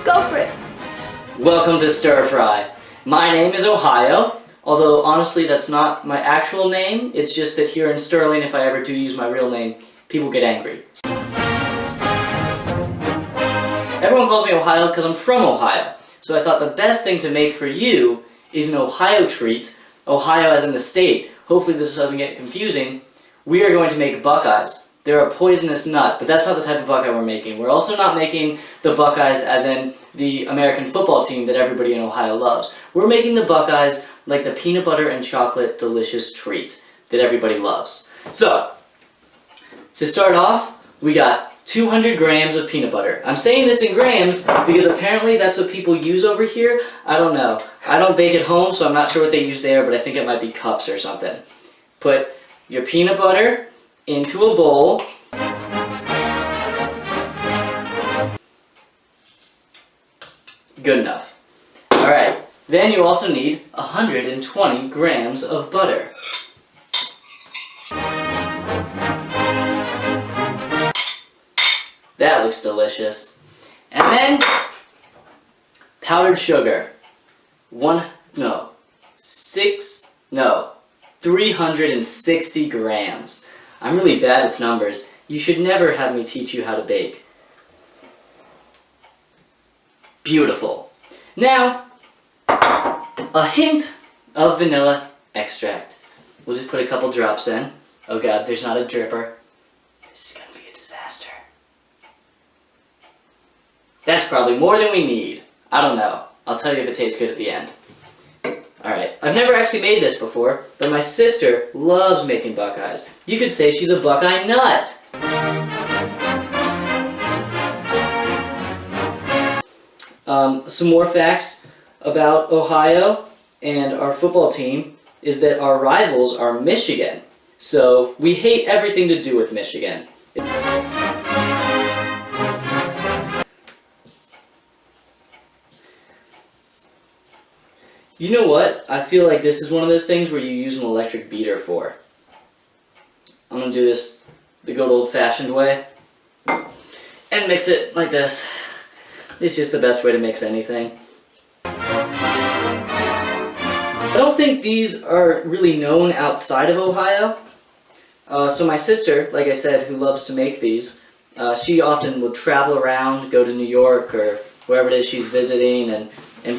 Go for it. Welcome to StirFry. My name is Ohio, although honestly that's not my actual name. It's just that here in Stirling, if I ever do use my real name, people get angry. Everyone calls me Ohio because I'm from Ohio. So I thought the best thing to make for you is an Ohio treat. Ohio as in the state. Hopefully this doesn't get confusing. We are going to make Buckeyes. They're a poisonous nut, but that's not the type of Buckeye we're making. We're also not making the Buckeyes as in the American football team that everybody in Ohio loves. We're making the Buckeyes like the peanut butter and chocolate delicious treat that everybody loves. So, to start off, we got 200 grams of peanut butter. I'm saying this in grams because apparently that's what people use over here. I don't know. I don't bake at home, so I'm not sure what they use there, but I think it might be cups or something. Put your peanut butter into a bowl. Good enough. Alright, then you also need 120 grams of butter. That looks delicious. And then, powdered sugar. 360 grams. I'm really bad with numbers. You should never have me teach you how to bake. Beautiful. Now, a hint of vanilla extract. We'll just put a couple drops in. Oh god, there's not a dripper. This is gonna be a disaster. That's probably more than we need. I don't know. I'll tell you if it tastes good at the end. Alright, I've never actually made this before, but my sister loves making Buckeyes. You could say she's a Buckeye nut. Some more facts about Ohio and our football team is that our rivals are Michigan. So we hate everything to do with Michigan. You know what? I feel like this is one of those things where you use an electric beater for. I'm going to do this the good old-fashioned way and mix it like this. It's just the best way to mix anything. I don't think these are really known outside of Ohio. So my sister, like I said, who loves to make these, she often would travel around, go to New York or wherever it is she's visiting, and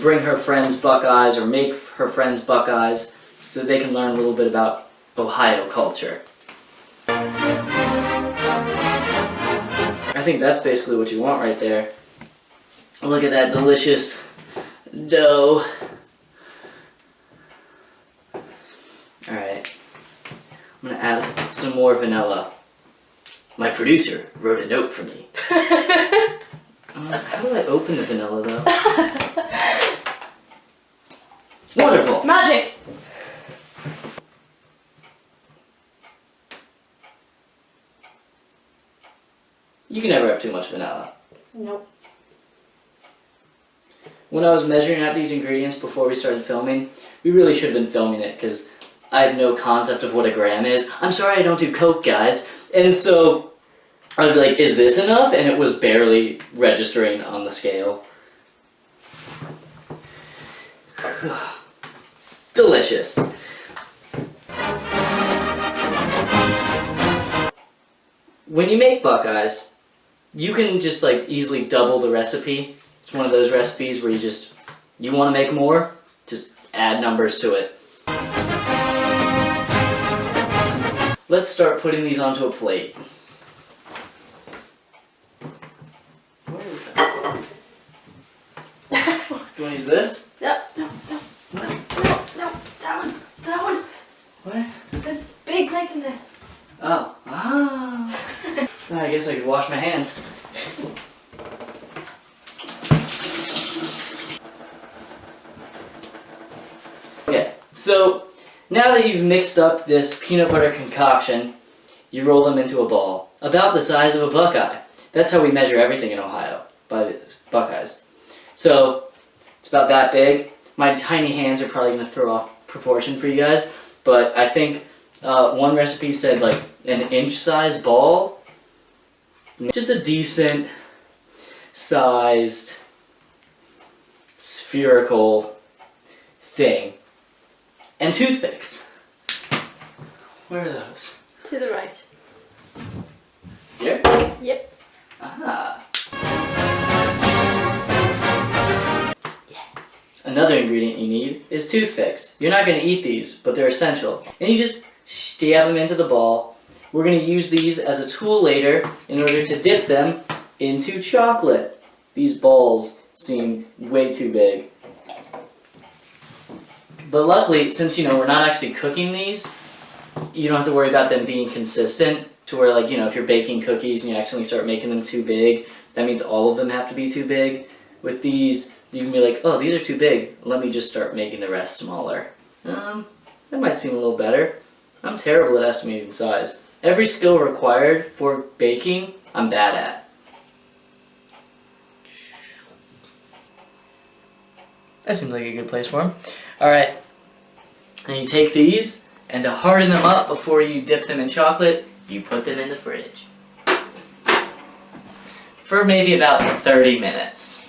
bring her friends Buckeyes or make her friends Buckeyes so that they can learn a little bit about Ohio culture. I think that's basically what you want right there. Look at that delicious dough. Alright, I'm going to add some more vanilla. My producer wrote a note for me. How do I open the vanilla though? Wonderful! Magic! You can never have too much vanilla. Nope. When I was measuring out these ingredients before we started filming, we really should have been filming it because I have no concept of what a gram is. I'm sorry I don't do coke, guys. And so I'd be like, is this enough? And it was barely registering on the scale. Delicious. When you make Buckeyes, you can just like easily double the recipe. It's one of those recipes where you want to make more, just add numbers to it. Let's start putting these onto a plate. Do you want to use this? No, that one. What? There's big plates in there. Oh. Ah. I guess I could wash my hands. Okay, so now that you've mixed up this peanut butter concoction, you roll them into a ball, about the size of a Buckeye. That's how we measure everything in Ohio, by the Buckeyes. So, it's about that big. My tiny hands are probably going to throw off proportion for you guys, but I think one recipe said like an inch-sized ball. Just a decent sized spherical thing. And toothpicks. Where are those? To the right. Here? Yep. Ah. Another ingredient you need is toothpicks. You're not going to eat these, but they're essential. And you just stab them into the ball. We're going to use these as a tool later in order to dip them into chocolate. These balls seem way too big. But luckily, since we're not actually cooking these, you don't have to worry about them being consistent to where, like, if you're baking cookies and you accidentally start making them too big, that means all of them have to be too big. With these, you can be like, oh, these are too big. Let me just start making the rest smaller. That might seem a little better. I'm terrible at estimating size. Every skill required for baking, I'm bad at. That seems like a good place for them. Alright, and you take these, and to harden them up before you dip them in chocolate, you put them in the fridge. For maybe about 30 minutes.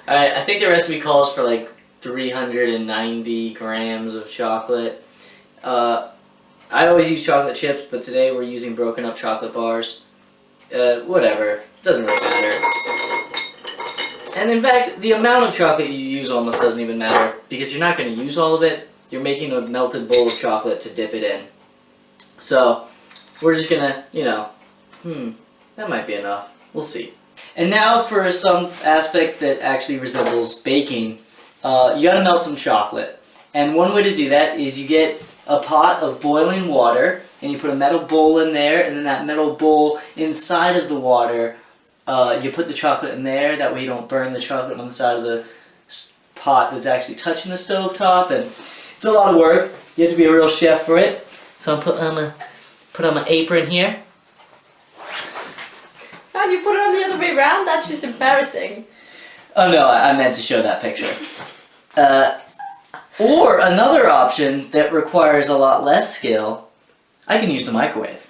Alright, I think the recipe calls for like 390 grams of chocolate. I always use chocolate chips, but today we're using broken up chocolate bars. Whatever, doesn't really matter. And in fact, the amount of chocolate you use almost doesn't even matter, because you're not going to use all of it. You're making a melted bowl of chocolate to dip it in. So, we're just gonna, that might be enough. We'll see. And now for some aspect that actually resembles baking, you gotta melt some chocolate. And one way to do that is you get a pot of boiling water, and you put a metal bowl in there, and then that metal bowl inside of the water, you put the chocolate in there, that way you don't burn the chocolate on the side of the pot that's actually touching the stove top, and it's a lot of work. You have to be a real chef for it. So I'll put on my apron here. Oh, you put it on the other way around? That's just embarrassing. Oh no, I meant to show that picture. Or another option that requires a lot less skill, I can use the microwave.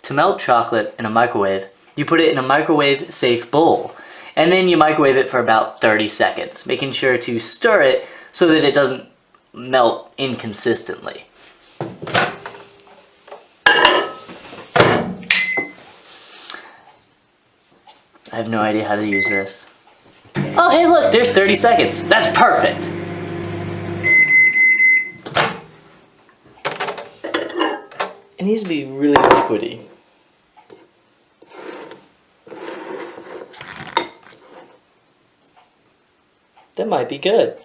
To melt chocolate in a microwave, you put it in a microwave-safe bowl, and then you microwave it for about 30 seconds, making sure to stir it so that it doesn't melt inconsistently. I have no idea how to use this. Oh, hey look, there's 30 seconds. That's perfect. It needs to be really liquidy. That might be good.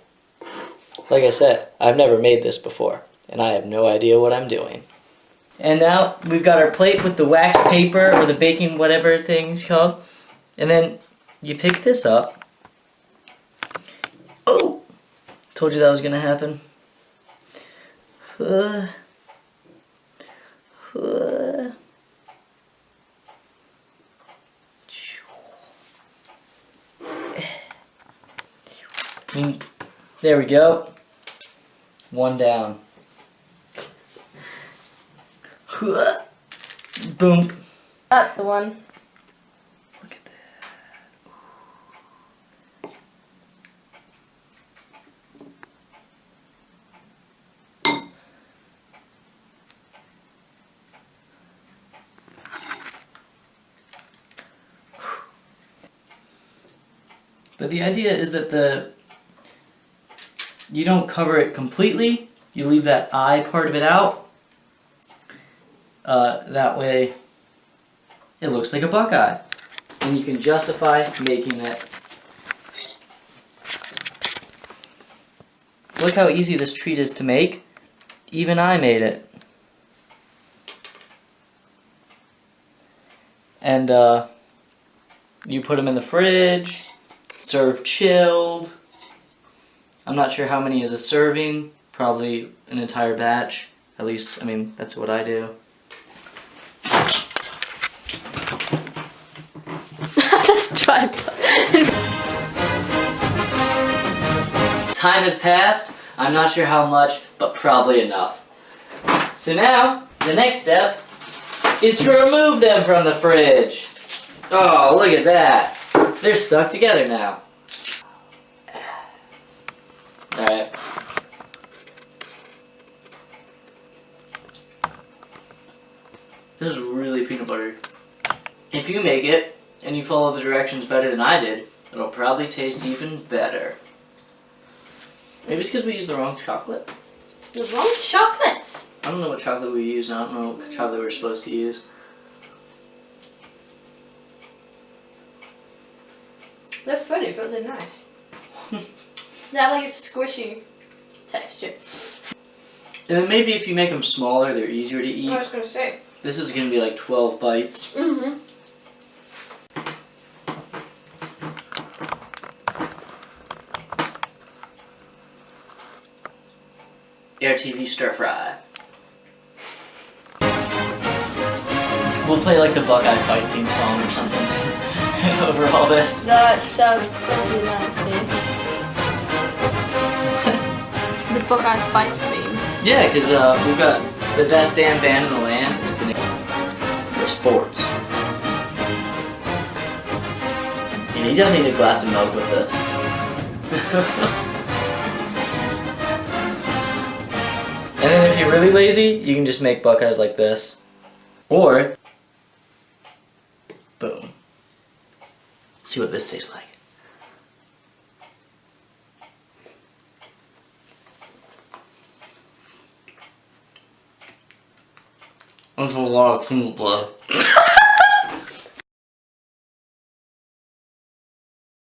Like I said, I've never made this before, and I have no idea what I'm doing. And now we've got our plate with the wax paper, or the baking whatever thing's called. And then you pick this up. Oh! Told you that was gonna happen. There we go. One down. Boom. That's the one. Look at that. But the idea is that you don't cover it completely. You leave that eye part of it out. That way it looks like a Buckeye. And you can justify making it. Look how easy this treat is to make. Even I made it. And you put them in the fridge, serve chilled. I'm not sure how many is a serving, probably an entire batch. At least, I mean, that's what I do. Let's try it. Time has passed. I'm not sure how much, but probably enough. So now, the next step is to remove them from the fridge. Oh, look at that. They're stuck together now. Alright. This is really peanut butter. If you make it, and you follow the directions better than I did, it'll probably taste even better. Maybe it's because we used the wrong chocolate? The wrong chocolates. I don't know what chocolate we used, and I don't know what chocolate we're supposed to use. They're funny, but they're nice. They have like a squishy texture. And then maybe if you make them smaller, they're easier to eat. I was gonna say. This is gonna be like 12 bites. Mm-hmm. AirTV StirFry. We'll play like the Buckeye fight theme song or something over all this. That sounds pretty nasty. The Buckeye fight theme. Yeah, because we've got the best damn band in the land is the name for sports. Yeah, you definitely need a glass of milk with this. And then if you're really lazy, you can just make Buckeyes like this. Or, boom. See what this tastes like. That's a lot of peanut butter.